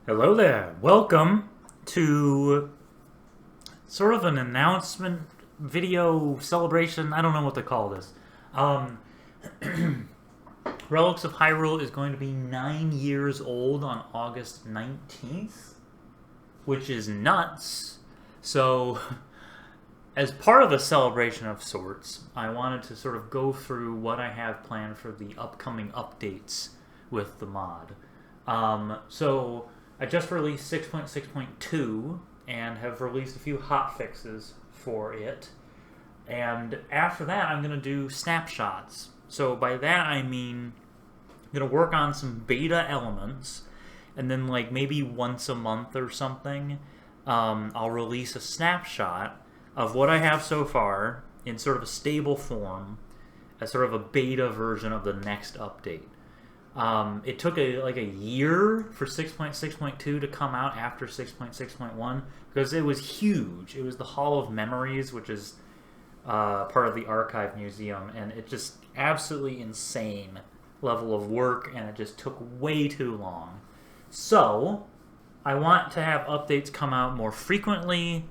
Hello there. Welcome to sort of an announcement video celebration. I don't know what to call this. Um, Relics of Hyrule is going to be 9 years old on August 19th, which is nuts. So, as part of a celebration of sorts, I wanted to sort of go through what I have planned for the upcoming updates with the mod. So I just released 6.6.2 and have released a few hotfixes for it. And after that, I'm going to do snapshots. So by that, I mean I'm going to work on some beta elements, and then like maybe once a month or something, I'll release a snapshot of what I have so far in sort of a stable form as sort of a beta version of the next update. It took a year for 6.6.2 to come out after 6.6.1 because it was huge. It was the Hall of Memories, which is part of the Archive Museum, and it just absolutely insane level of work, and it just took way too long. So, I want to have updates come out more frequently,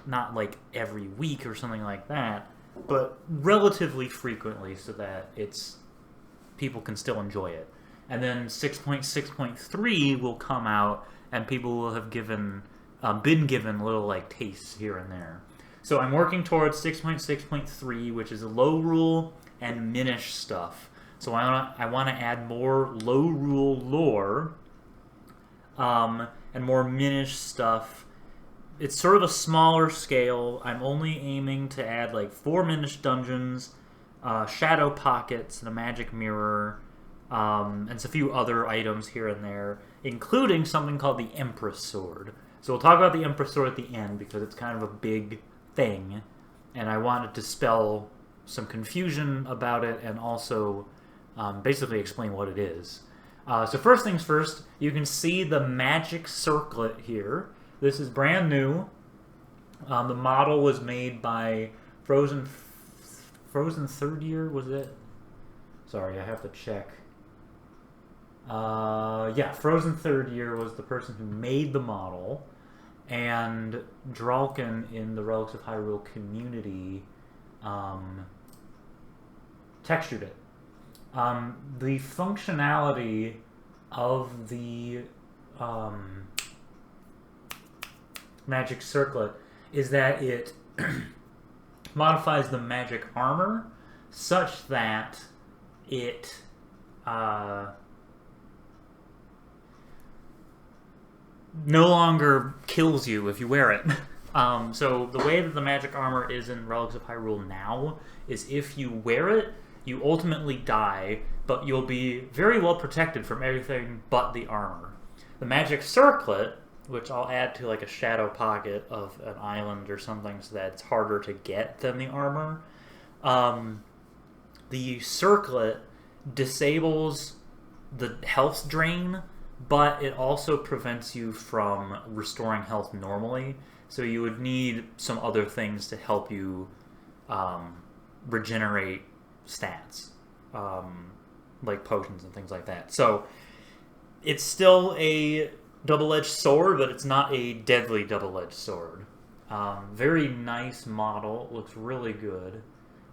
not like every week or something like that, but relatively frequently so that people can still enjoy it. And then 6.6.3 will come out, and people will have been given little like tastes here and there. So I'm working towards 6.6.3, which is Lorule and Minish stuff. So I want to add more Lorule lore, and more Minish stuff. It's sort of a smaller scale. I'm only aiming to add like 4 Minish dungeons, shadow pockets, and a magic mirror. And a few other items here and there, including something called the Empress Sword. So we'll talk about the Empress Sword at the end because it's kind of a big thing, and I wanted to dispel some confusion about it and also basically explain what it is. So first things first, you can see the magic circlet here. This is brand new. The model was made by Frozen Third Year, was it? Sorry, I have to check. Yeah, Frozen Third Year was the person who made the model, and Dralkin in the Relics of Hyrule community textured it. The functionality of the magic circlet is that it modifies the magic armor such that it no longer kills you if you wear it. So the way that the magic armor is in Relics of Hyrule now is if you wear it, you ultimately die, but you'll be very well protected from everything but the armor. The magic circlet, which I'll add to like a shadow pocket of an island or something so that it's harder to get than the armor, the circlet disables the health drain, but it also prevents you from restoring health normally. So you would need some other things to help you regenerate stats, like potions and things like that. So it's still a double-edged sword, but it's not a deadly double-edged sword. Very nice model. Looks really good.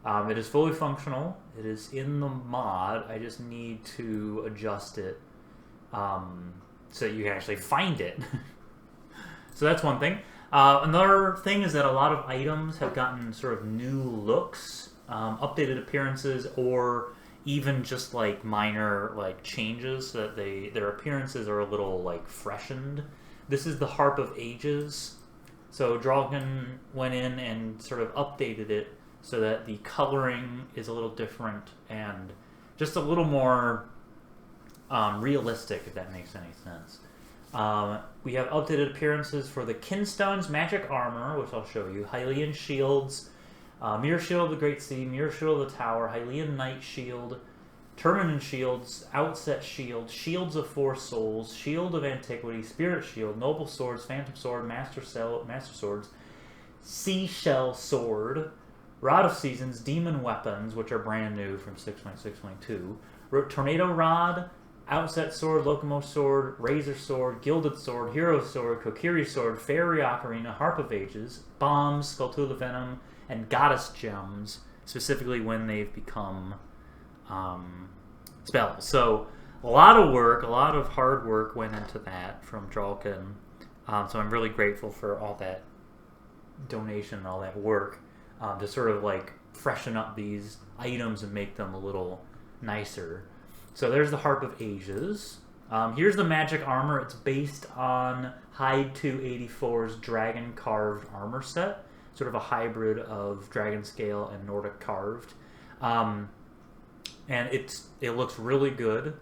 It is fully functional. It is in the mod. I just need to adjust it so that you can actually find it. So that's one thing. Another thing is that a lot of items have gotten sort of new looks, updated appearances, or even just like minor like changes so that their appearances are a little like freshened. This is the Harp of Ages. So Dralkin went in and sort of updated it so that the coloring is a little different and just a little more realistic, if that makes any sense. We have updated appearances for the Kinstone's magic armor, which I'll show you, Hylian shields, Mirror Shield of the Great Sea, Mirror Shield of the Tower, Hylian Knight Shield, Terminin shields, Outset Shield, Shields of Four Souls, Shield of Antiquity, Spirit Shield, Noble Swords, Phantom Sword, Master Swords, Seashell Sword, Rod of Seasons, Demon Weapons, which are brand new from 6.6.2, Tornado Rod, Outset Sword, Locomotive Sword, Razor Sword, Gilded Sword, Hero Sword, Kokiri Sword, Fairy Ocarina, Harp of Ages, Bombs, Skulltula Venom, and Goddess Gems, specifically when they've become spells. So a lot of work, a lot of hard work went into that from Dralkin. So I'm really grateful for all that donation and all that work to sort of like freshen up these items and make them a little nicer. So there's the Harp of Ages. Here's the magic armor. It's based on Hyde 284's dragon carved armor set, sort of a hybrid of dragon scale and Nordic carved. And it looks really good,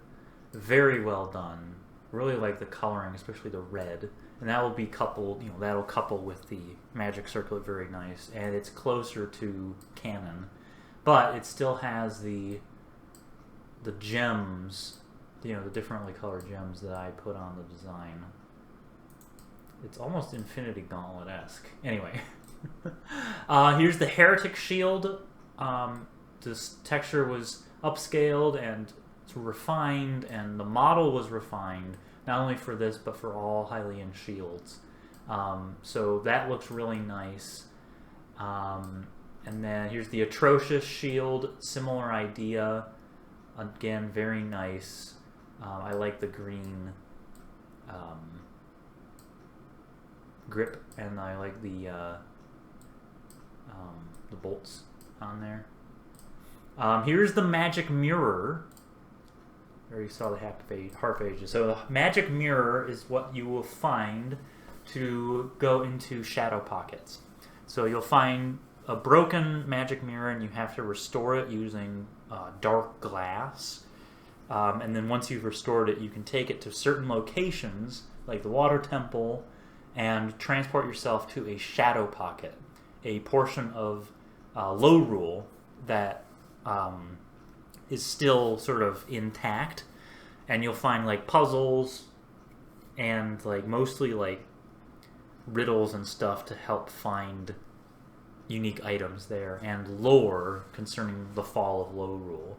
very well done. Really like the coloring, especially the red, and that will be coupled. That'll couple with the magic circlet very nice, and it's closer to canon, but it still has the gems, the differently colored gems that I put on the design. It's almost Infinity Gauntlet-esque. Anyway, here's the Heretic Shield. This texture was upscaled and refined, and the model was refined, not only for this, but for all Hylian shields. So that looks really nice. And then here's the Atrocious Shield, similar idea. Again, very nice. I like the green grip, and I like the bolts on there. Here's the Magic Mirror. I already saw the Harp Ages. So the Magic Mirror is what you will find to go into Shadow Pockets. So you'll find a broken Magic Mirror, and you have to restore it using dark glass. And then once you've restored it, you can take it to certain locations, like the Water Temple, and transport yourself to a Shadow Pocket, a portion of Lorule that is still sort of intact, and you'll find like puzzles and like mostly like riddles and stuff to help find unique items there, and lore concerning the fall of Lorule.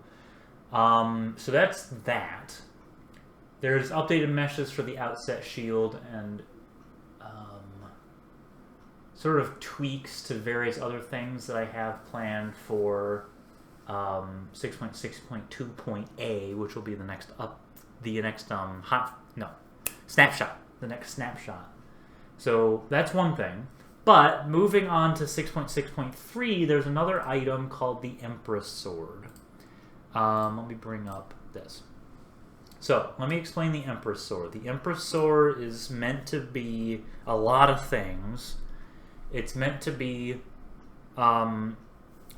So that's that. There's updated meshes for the Outset Shield and sort of tweaks to various other things that I have planned for 6.6.2.A, which will be the next snapshot. The next snapshot. So that's one thing. But moving on to 6.6.3, there's another item called the Empress Sword. Let me bring up this. So let me explain the Empress Sword. The Empress Sword is meant to be a lot of things. It's meant to be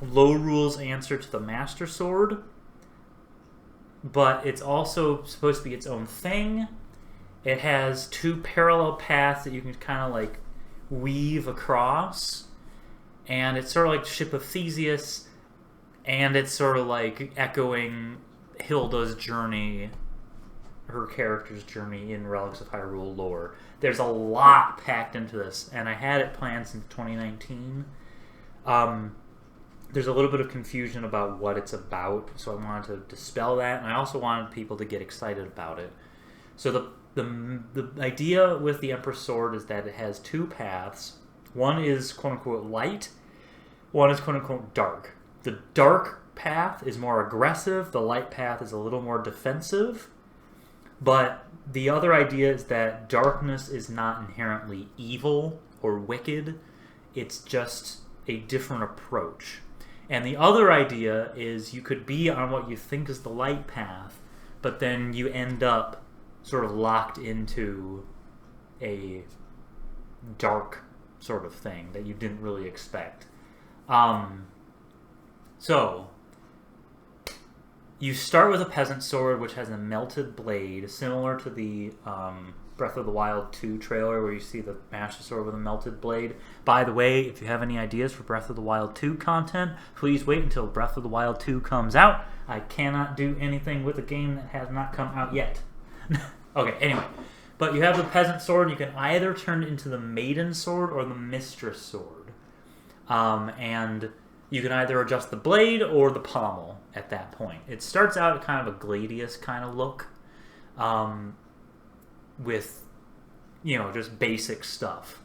Lorule's answer to the Master Sword, but it's also supposed to be its own thing. It has two parallel paths that you can kind of like weave across, and it's sort of like the Ship of Theseus, and it's sort of like echoing Hilda's journey, her character's journey in Relics of Hyrule lore. There's a lot packed into this, and I had it planned since 2019. There's a little bit of confusion about what it's about, so I wanted to dispel that, and I also wanted people to get excited about it. So the idea with the Empress Sword is that it has two paths. One is quote-unquote light, one is quote-unquote dark. The dark path is more aggressive, the light path is a little more defensive, but the other idea is that darkness is not inherently evil or wicked, it's just a different approach. And the other idea is you could be on what you think is the light path, but then you end up sort of locked into a dark sort of thing that you didn't really expect. So, you start with a peasant sword, which has a melted blade, similar to the Breath of the Wild 2 trailer, where you see the Master Sword with a melted blade. By the way, if you have any ideas for Breath of the Wild 2 content, please wait until Breath of the Wild 2 comes out. I cannot do anything with a game that has not come out yet. Okay, anyway. But you have the peasant sword, and you can either turn it into the maiden sword or the mistress sword. And you can either adjust the blade or the pommel at that point. It starts out kind of a Gladius kind of look. with, you know, just basic stuff.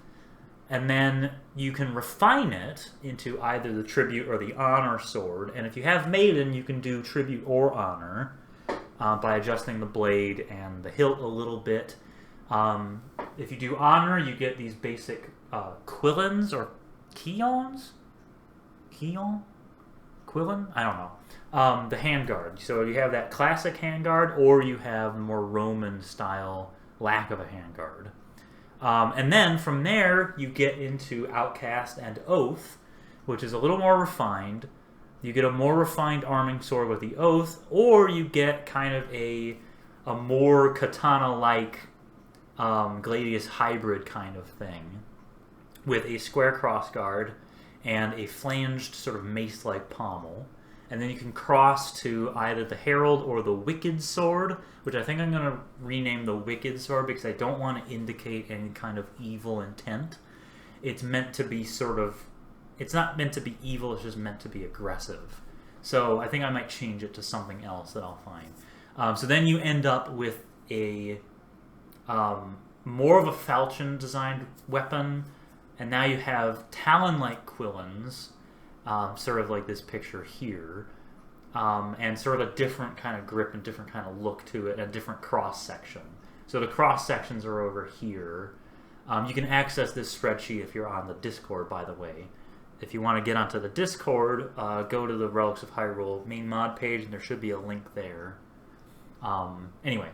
And then you can refine it into either the tribute or the honor sword. And if you have maiden, you can do tribute or honor by adjusting the blade and the hilt a little bit. If you do honor, you get these basic quillons or quillons? Quillon? Quillon? I don't know. The handguard. So you have that classic handguard, or you have more Roman style lack of a handguard. And then from there, you get into Outcast and Oath, which is a little more refined. You get a more refined arming sword with the Oath, or you get kind of a more katana-like Gladius hybrid kind of thing with a square crossguard and a flanged sort of mace-like pommel. And then you can cross to either the Herald or the Wicked Sword, which I think I'm going to rename the Wicked Sword because I don't want to indicate any kind of evil intent. It's meant to be sort of... It's not meant to be evil, it's just meant to be aggressive. So I think I might change it to something else that I'll find. So then you end up with a more of a falchion-designed weapon, and now you have talon-like quillons, sort of like this picture here, and sort of a different kind of grip and different kind of look to it, a different cross-section. So the cross-sections are over here. You can access this spreadsheet if you're on the Discord, by the way. If you want to get onto the Discord, go to the Relics of Hyrule main mod page, and there should be a link there. Anyway,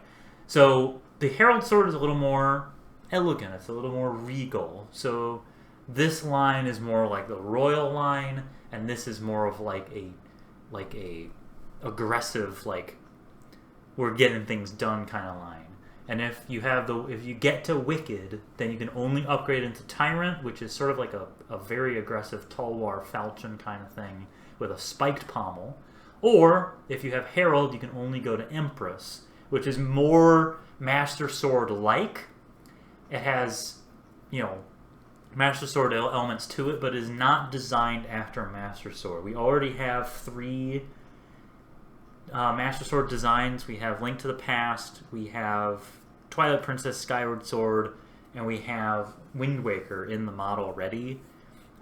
so the Herald Sword is a little more elegant. It's a little more regal. So this line is more like the royal line, and this is more of like a aggressive, like we're getting things done kind of line. And if you get to Wicked, then you can only upgrade into Tyrant, which is sort of like a very aggressive Talwar falchion kind of thing with a spiked pommel. Or if you have Herald, you can only go to Empress, which is more Master Sword-like. It has, you know, Master Sword elements to it, but is not designed after Master Sword. We already have 3 Master Sword designs. We have Link to the Past, we have Twilight Princess Skyward Sword, and we have Wind Waker in the mod already.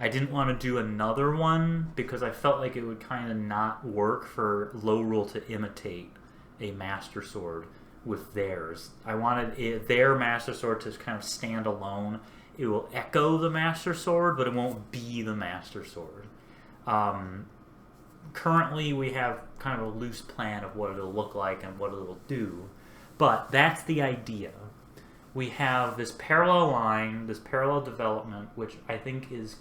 I didn't want to do another one because I felt like it would kind of not work for Lorule to imitate a Master Sword with theirs. I wanted their Master Sword to kind of stand alone. It will echo the Master Sword, but it won't be the Master Sword. Currently, we have kind of a loose plan of what it'll look like and what it'll do, but that's the idea. We have this parallel line, this parallel development, which I think is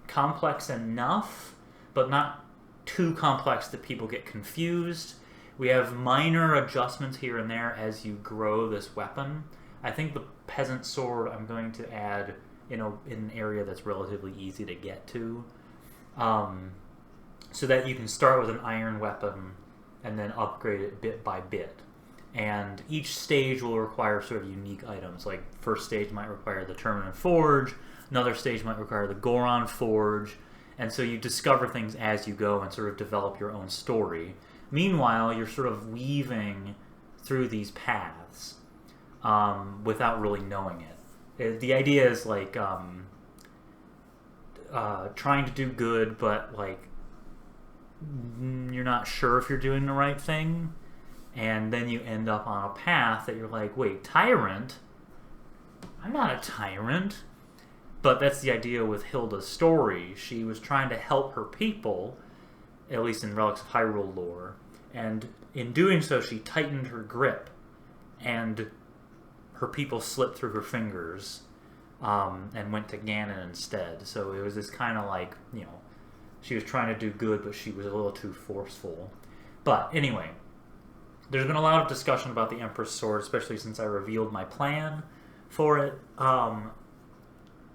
complex enough, but not too complex that people get confused. We have minor adjustments here and there as you grow this weapon. I think the Peasant Sword I'm going to add in an area that's relatively easy to get to, so that you can start with an iron weapon and then upgrade it bit by bit. And each stage will require sort of unique items. Like, first stage might require the Terminin Forge, another stage might require the Goron Forge, and so you discover things as you go and sort of develop your own story. Meanwhile, you're sort of weaving through these paths without really knowing it. The idea is like trying to do good, but like you're not sure if you're doing the right thing, and then you end up on a path that you're like, wait, Tyrant? I'm not a tyrant. But that's the idea with Hilda's story. She was trying to help her people, at least in Relics of Hyrule lore, and in doing so she tightened her grip, and her people slipped through her fingers and went to Ganon instead. So it was this kind of like, you know, she was trying to do good, but she was a little too forceful. But anyway, there's been a lot of discussion about the Empress Sword, especially since I revealed my plan for it.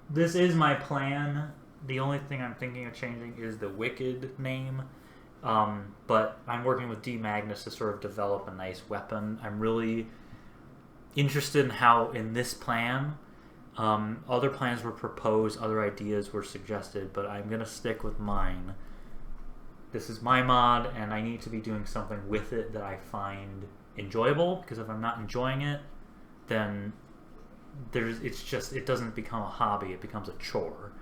This is my plan. The only thing I'm thinking of changing is the Wicked name. But I'm working with D. Magnus to sort of develop a nice weapon. I'm really interested in how, in this plan, other plans were proposed, other ideas were suggested, but I'm going to stick with mine. This is my mod, and I need to be doing something with it that I find enjoyable, because if I'm not enjoying it, then it doesn't become a hobby, it becomes a chore.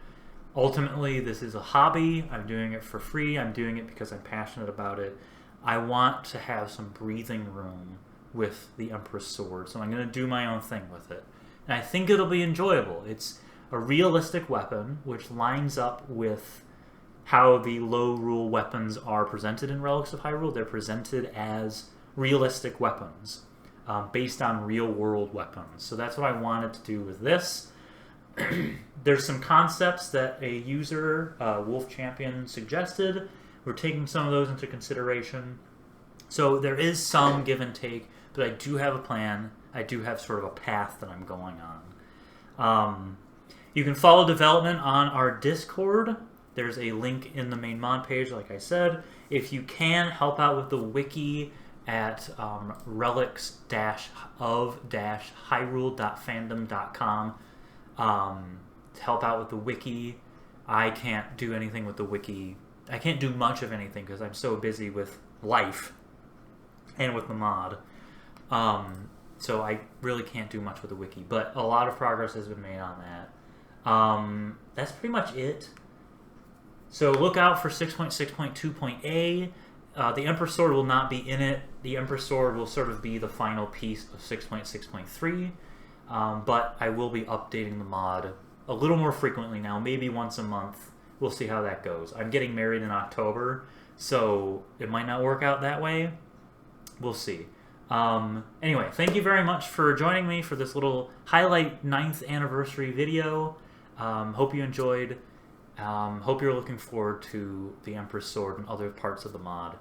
Ultimately, this is a hobby. I'm doing it for free. I'm doing it because I'm passionate about it. I want to have some breathing room with the Empress Sword, so I'm going to do my own thing with it. And I think it'll be enjoyable. It's a realistic weapon, which lines up with how the low rule weapons are presented in Relics of Hyrule. They're presented as realistic weapons, based on real-world weapons. So that's what I wanted to do with this. There's some concepts that a user, Wolf Champion, suggested. We're taking some of those into consideration. So there is some give and take, but I do have a plan. I do have sort of a path that I'm going on. You can follow development on our Discord. There's a link in the main mod page, like I said. If you can, help out with the wiki at relics-of-hyrule.fandom.com. To help out with the wiki. I can't do anything with the wiki. I can't do much of anything because I'm so busy with life and with the mod. So I really can't do much with the wiki. But a lot of progress has been made on that. That's pretty much it. So look out for 6.6.2.a. The Empress Sword will not be in it. The Empress Sword will sort of be the final piece of 6.6.3. But I will be updating the mod a little more frequently now, maybe once a month. We'll see how that goes. I'm getting married in October, so it might not work out that way. We'll see. Anyway, thank you very much for joining me for this little highlight 9th anniversary video. Hope you enjoyed. Hope you're looking forward to the Empress Sword and other parts of the mod.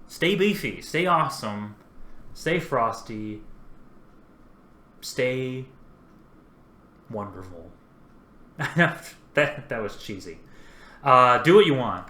Stay beefy, stay awesome. Stay frosty. Stay wonderful. that was cheesy. Do what you want.